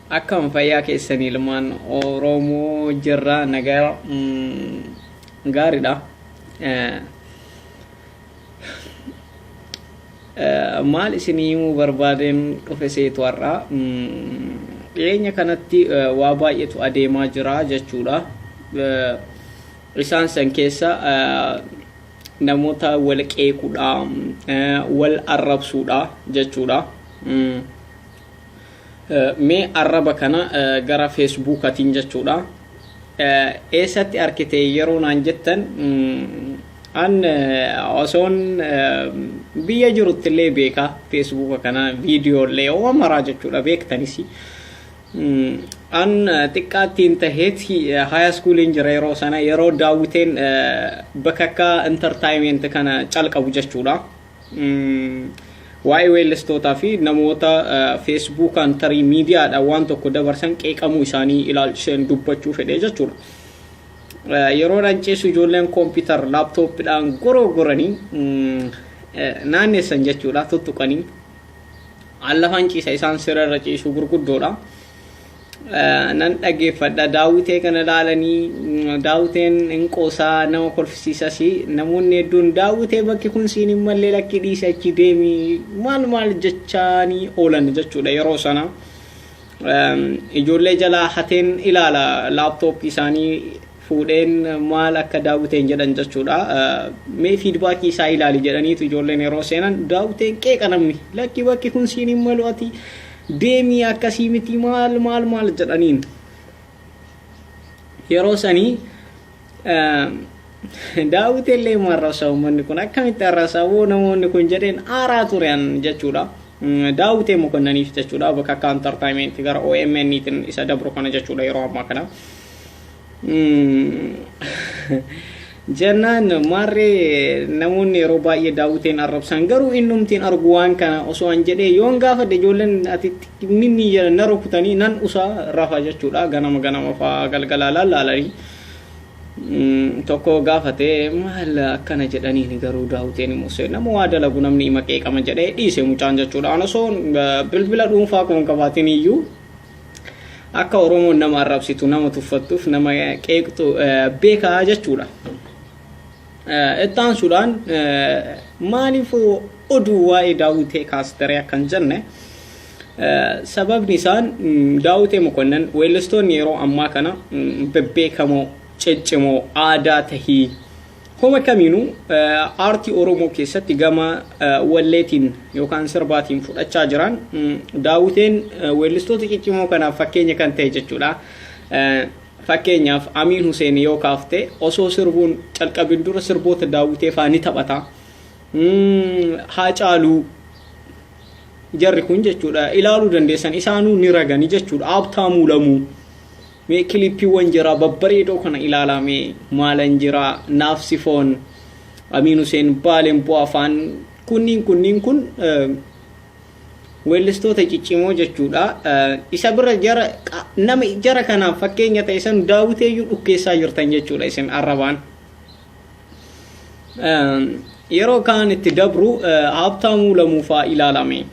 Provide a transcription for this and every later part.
akkam fayyaa keessanii ilmaan Oromoo jirra nagaa gaariidha. Maal isinii barbaadeen dhufe seetu har'a dhiyeenya kanatti waa baay'eetu adeemaa jira jechuudha. Isaan san keessa namoota wal qeequudha, wal arrabsuudha jechuudha. Mee arraba kana gara Facebookatiin jechuudha. Eessatti arkite yeroo naan jettan an osoon biyya jirutti illee beeka Facebooka kana viidiyoolee maraa jechuudha beektanis. An xiqqaattiin taheeti high schooliin jira yeroo sana yeroo daawwiteen bakka akka entertainment kana calqabu jechuudha. Waa'ee weellistootaa fi namoota Facebookaan tarii miidiyaadhaan waan tokko dabarsan qeeqamuu isaanii ilaalchiseen dubbachuu fedhee jechuudha. Yeroo ranceessu ijoolleen kompiitar laaptooppiidhaan goranii naanneessan jechuudha tuttuqanii allafaan ciisa isaan sirarra ciisuu gurguddoodha. Nan dhaggeeffadha daawwitee kana ilaalanii daawwiteen inqoosaa nama kolfisiisas namoonni hedduun daawwitee bakki kun siin hin mallee lakki dhiisa achi deemi maal jechaanii oolan jechuudha. Yeroo sana ijoollee jalaa hateen ilaala laaptooppii isaanii fuudheen maal akka daawwiteen jedhan jechuudha. Mee fiidbaakii isaa ilaali jedhaniitu ijoolleen yeroo seenan daawwiteen qeeqa namni lakki bakki kun siin hin malu ati deemii akkasii miti maal jedhaniin yeroo sanii daawwiteellee marrasa uummanni kun akkamitti arrasawoo namoonni kun jedheen aaraa turan jechuudha. Daawwitee mokonnaniif jechuudha bakka akka entertainment gara OMN'tiin isa dabru kana jechuudha yeroo ammaa kana. Jennaan marree namoonni yeroo baay'ee daawwiteen arrabsan garuu innumtiin argu waan kana osoo an jedhee yoon gaafadhe ijoolleen ati minni jedhan na rukutanii nan usaa rafa jechuudha. Ganama fa'aa galgalaa laalanii tokko gaafatee maal akkana jedhaniin garuu daawwiteen immoo nama waa dalagu namni ima qeeqama jedhee dhiise mucaan jechuudha. An osoo bilbila dhuunfaa kun qabaatin iyyuu akka Oromoon nama arrabsitu nama tuffattuuf nama qeeqtu beekaa jechuudha. Ittaan Sudaan maaliif oduu waa'ee daawwitee kaastaree akkan jenne sababni isaan daawwitee mokonnan weellistoonni yeroo ammaa kana bebbeekamoo ciccimoo aadaa tahii homa kamiinuu aartii Oromoo keessatti gama walleetiin yookaan sirbaatiin fudhachaa jiran daawwiteen weellistoota ciccimoo kanaaf fakkeenya kan ta'e jechuudha. Fakkeenyaaf Amiin Hussein yoo kaafte osoo sirbuun calqabin dura sirboota daawwitee faani taphata. Haacaaluu jarri kun jechuudha ilaaluu dandeessan isaanuu ni ragani jechuudha. Abtaamuu Lamuu mee kilippiiwwan jira babbareedoo kana ilaalame maalan jira naafsifoon Amiin Hussein Baaleen Bu'aa afaan kunniin kun weellistoota ciccimoo jechuudha. Isa bira nama jara kanaaf fakkeenya ta'e san daawwitee iyyuu dhukkeessaa jirtan jechuudha isin arrabaan. Yeroo kaan itti dabru Abtaamuu Lamuu fa'aa ilaalame.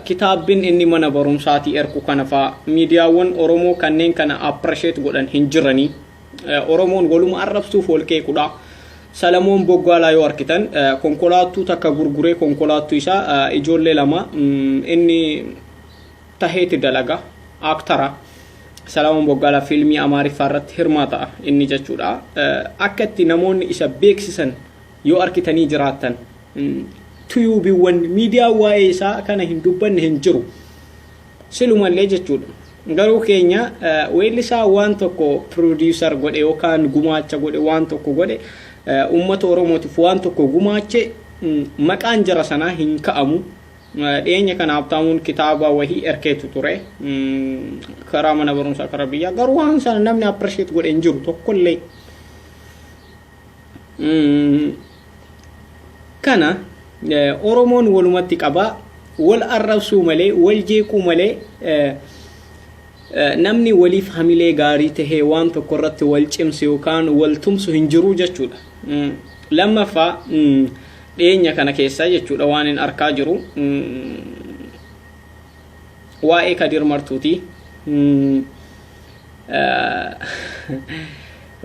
Kitaabbiin inni mana barumsaatii ergu kana fa'aa miidiyaawwan Oromoo kanneen kana appreciate godhan hin jiranii. Oromoon waluma arrabsuuf wal qeequudha. Salamoon Boggaalaa yoo arkitan konkolaattuu takka gurguree konkolaattuu isaa ijoollee lama inni taheeti dalaga aktara. Salamoon Boggaalaa fiilmii Amaariffaa irratti hirmaata inni jechuudha. Akka itti namoonni isa beeksisan yoo arkitanii jiraattan tuyuubiiwwan miidiyaa waa'ee isaa kana hin dubbanne hin jiru silumallee jechuudha. Garuu keenya weellisaa waan tokko producer godhe yookaan gumaacha godhe waan tokko godhe ummata Oromootiif waan tokko gumaache maqaan jara sanaa hin ka'amu. Dhiyeenya kana Abtaamuun kitaaba wahii erkeetu ture karaa mana barumsaa karaa biyyaa garuu waan sana namni appreciate godhe hin jiru tokkollee. Kana Oromoon walumatti qaba wal arrabsuu malee wal jeequu malee namni waliif hamilee gaarii tahee waan tokko irratti wal cimsu yookaan wal tumsu hin jiru jechuudha. Lammaffaa dhiyeenya kana keessa jechuudha waan hin arkaa jiru waa'ee Kadir Martuuti.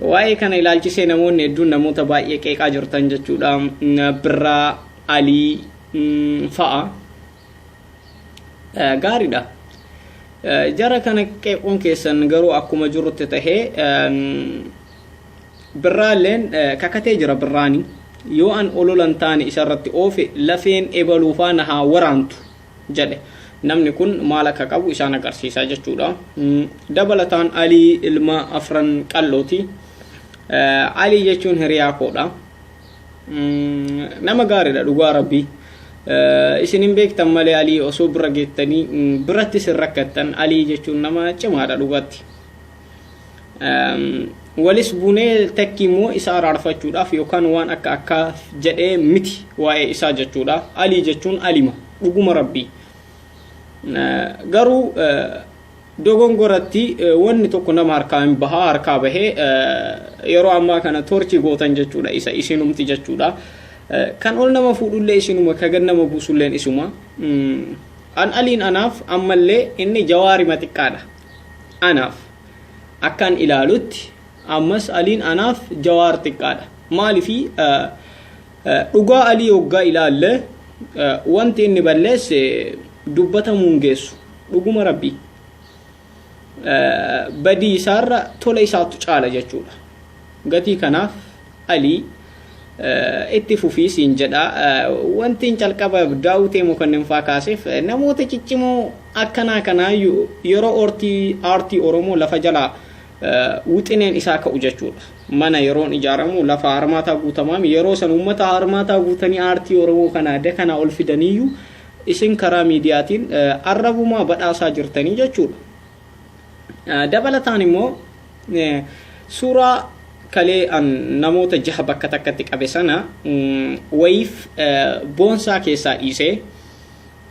Waa'ee kana ilaalchisee namoonni hedduun namoota baay'ee qeeqaa jirtan jechuudha. Birraa Alii fa'a gaariidha. Jara kana qeequun keessan garuu akkuma jirutti tahee birraalleen kakatee jira. Birraani yoo an ololan taane isarratti oofe lafeen ebaluufaa na haa waraantu jedhe. Namni kun maal akka qabu isaan agarsiisaa jechuudha. Dabalataan Alii ilma afran qallooti. Alii jechuun hiriyaa koodha. Nama gaariidha dhugaa rabbii. Isin hin beektan malee Alii osoo bira geettanii biratti sin rakkattan. Alii jechuun nama cimaadha dhugaatti. Walis bunee takki immoo isa araarfachuudhaaf yookaan waan akka jedhee miti waa'ee isaa jechuudha. Alii jechuun alima dhuguma rabbii. Garuu dogongoratti wanni tokko nama harkaan bahaa harkaa bahee yeroo ammaa kana torchi gootan jechuudha. Isa isinumti jechuudha. Kan ol nama fuudhullee isinuma kagan nama buusulleen isuma. An Aliin anaaf ammallee inni jawaarima xiqqaadha. Anaaf akkan ilaalutti ammas Aliin anaaf jawaar xiqqaadha. Maalifi dhugaa Alii hoggaa ilaalle wanti inni balleesse dubbatamuun geessu dhuguma rabbii. Badii isaarra tola isaatu caala jechuudha. Gatii kanaaf Alii itti fufiisiin jedha. Wanti calqaba daawutee mukannin faa kaaseef namoota ciccimoo akkanaa kanaayyuu yeroo aartii Oromoo lafa jalaa wixineen isaa ka'u jechuudha. Mana yeroon ijaaramu lafa harmaataa guutamaami yeroo san uummata harmaataa guutanii aartii Oromoo kana adda kana ol fidaniyyuu isin karaa miidiyaatiin arrabumaa badhaasaa jirtanii jechuudha. Dabalataan immoo suuraa kalee namoota jaha bakka takkatti qabe sana wayiif boonsaa keessaa dhiisee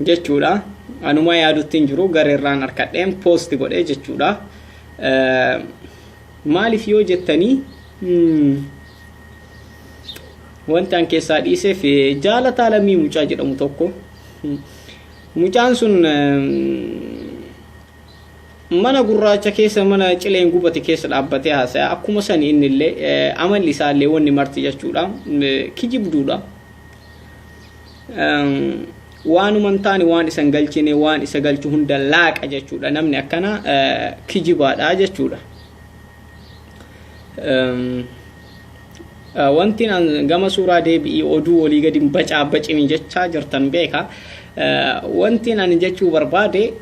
jechuudha. Anuma yaaduttiin jiru gareerraan harkadheen poosti godhee jechuudha. Maaliif yoo jettanii wanti an keessaa dhiiseef jaalataa Lammii Mucaa jedhamu tokko. Mucaan sun mana gurraacha keessa mana cileen gubate keessa dhaabbatee haasa'aa akkuma san innillee amalli isaallee wanni marti jechuudha. Kijibduudha. Waanuman taane waan isan galchine waan isa galchu hunda laaqa jechuudha. Namni akkana kijibaadha jechuudha. Wanti gama suuraa deebi'ii oduu walii gadi bacini jechaa jirtan beeka. Wanti ani jechuu barbaade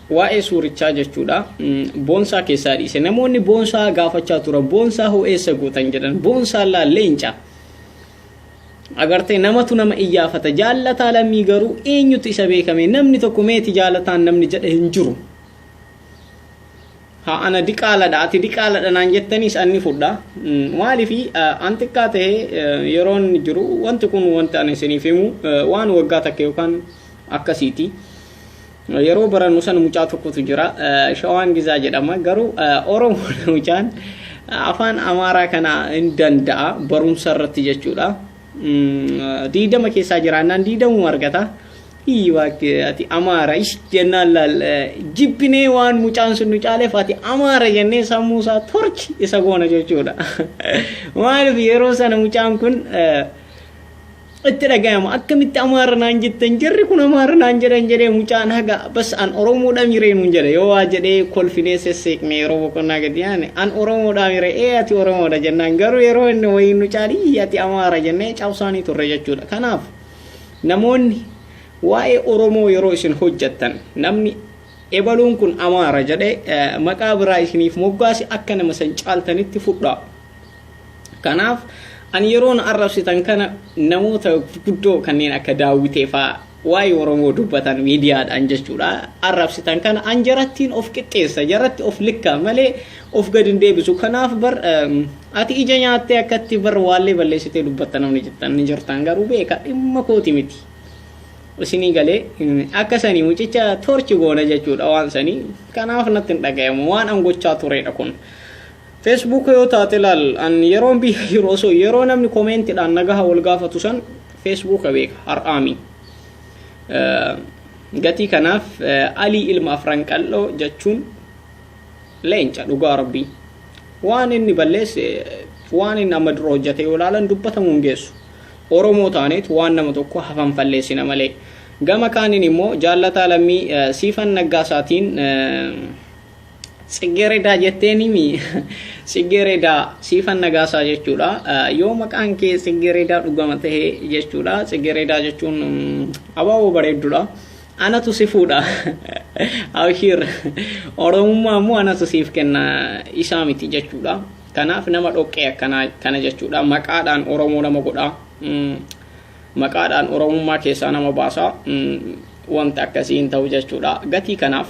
waa'ee suurichaa jechuudha. Boonsaa keessaa dhiise namoonni boonsaa gaafachaa turan boonsaa ho'eessa gootan jedhan boonsaa leenca agartee namatu nama iyyaafata. Jaalataa Lammii garuu eenyutu isa beekame? Namni tokko meeti jaalataan namni jedhe hin jiru. Ana diqaaladha ati diqaaladha naan jettaniis anni fudha. Maaliifi an xiqqaa ta'ee yeroon jiru wanti kun wanti ani isiniif himu waan waggaa takka yookaan akkasiiti. Yeroo barannu san mucaa tokkotu jira. Shawaan Gizaa jedhama. Garuu Oromoo mucaan afaan Amaaraa kana hin danda'a barumsa irratti jechuudha. Diidama keessaa jiraannaan diidamuu argata. Ati Amaara jennaan laal jibbinee waan mucaan sun nu caaleef ati Amaara jennee sammuu isaa torchi isa goona jechuudha. Maaliif yeroo sana mucaan kun itti dhaga'ama akkamitti Amaara naan jettan jirri kun Amaara naan jedhan jedhee mucaan haga bas an Oromoodha miree nuun jedhe yoo waa jedhee kolfinee sesseeqne yeroo boqonnaa gadi yaane an Oromoodha miree ati Oromoodha jennaan garuu yeroo inni wayii nu caalii ati Amaara jennee cabsaanii turre jechuudha. Kanaaf namoonni waa'ee Oromoo yeroo isin hojjettan namni ebaluun kun Amaara jedhee maqaa biraa isiniif moggaasi akka nama san caaltanitti fudhaa. Kanaaf ani yeroon arrabsitan kana namoota guddoo kanneen akka Daawitee fa'aa waa'ee Oromoo dubbatan miidiyaadhaan jechuudha. Arrabsitan kana an jarattiin of qixxeessa jaratti of likka malee of gad hin deebisu. Kanaaf bar ati ija nyaattee akkatti bar waallee balleessitee dubbatta namni jettan ni jirtan garuu beeka dhimma kooti miti. Isinii galee akkasanii mucicha torchi goona jechuudha waan sanii. Kanaaf natti hin dhagayamu waan an gochaa turedha kun. Facebook yoo taate laal an yeroon biyya yeroo so yeroo namni komeentiidhaan nagaha wal gaafatu san Facebook beeka har'aami. gatii kanaaf alii ilma afran qal'oo jechuun leenca dhugaa rabbii waan inni balleesse waan inni amma dura hojjete yoo ilaalan dubbatamuun geessu oromoo taaneet waan nama tokko hafan falleessina malee gama kaaniin immoo jaallataa lammii siifan naggaasaatiin Sigeredaa jetteeni sigeredaa siifan nagaasaa jechuudha yoo maqaan kee sigeredaa dhugama ta'e jechuudha sigeredaa jechuun abaaboo bareedduudha anatu si fuudha awshir oromummaa immoo anatu siif kenna isaa miti jechuudha kanaaf nama dhoqqee kana jechuudha maqaadhaan oromoo nama godha maqaadhaan oromummaa keessaa nama baasa wanta akkasiin ta'u jechuudha gatii kanaaf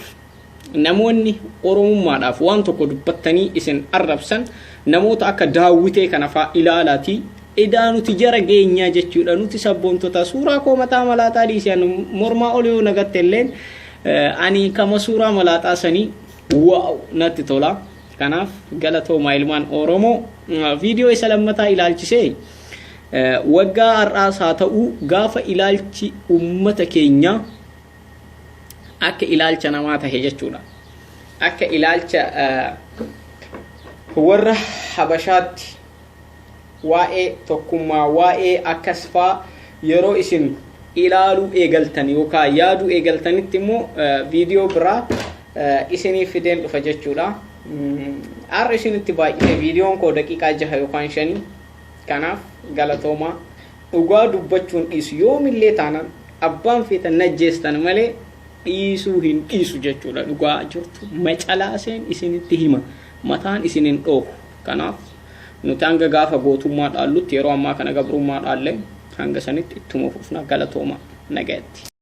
namoonni oromummaadhaaf waan tokko dubbattanii isin arrabsan namoota akka daawwitee kana faa ilaalaati edaa nuti jara geenyaa jechuudha nuti sabboontota suuraa koo mataa malaataa dhiisan mormaa oliyoo nagatteelleen ani kama suuraa malaataa sanii waaw natti tola kanaaf galatoomaa ilmaan oromoo viidiyoo isa lammataa ilaalchisee waggaa har'aas haa ta'u gaafa ilaalchi ummata keenya akka ilaalcha namaa tahe jechuudha akka ilaalcha warra habashaatti waa'ee tokkummaa waa'ee akkasfaa yeroo isin ilaaluu eegaltan yookaan yaaduu eegaltanitti immoo viidiyoo biraa isinii fideen dhufa jechuudha har'a isinitti baay'ee viidiyoon koo daqiiqaa 6 yookaan 5 kanaaf galatoomaa dhugaa dubbachuun dhiisu yoomillee taanaan abbaan feetan najjeestan malee dhiisuu hin dhiisu jechuudha dhugaa jirtu macalaaseen isinitti hima mataan isinin dhoofu kanaaf nuti hanga gaafa gootummaa dhaallutti yeroo ammaa kana gabrummaa dhaalle hanga sanitti ittuma fufna galatooma nagaatti